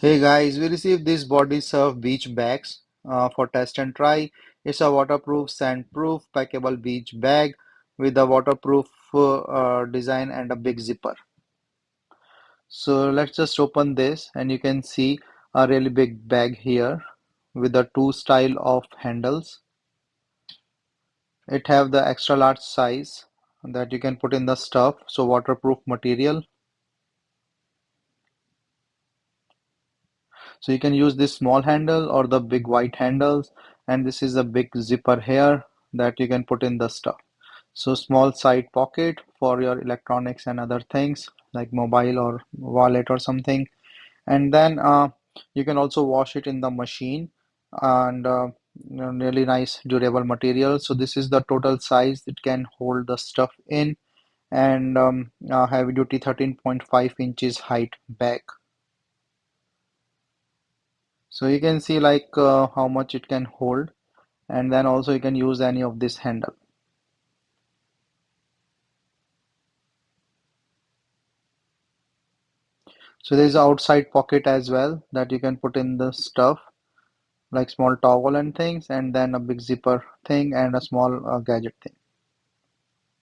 Hey guys, we received this body surf beach bags for test and try. It's a waterproof, sandproof, packable beach bag with a waterproof design and a big zipper. So let's just open this and you can see a really big bag here with the two style of handles. It have the extra large size that you can put in the stuff, so waterproof material. So you can use this small handle or the big white handles, and this is a big zipper here that you can put in the stuff. So small side pocket for your electronics and other things like mobile or wallet or something. And then you can also wash it in the machine and really nice durable material. So this is the total size it can hold the stuff in and heavy duty 13.5 inches height bag. So you can see like how much it can hold, and then also you can use any of this handle. So there's an outside pocket as well that you can put in the stuff like small towel and things, and then a big zipper thing and a small gadget thing.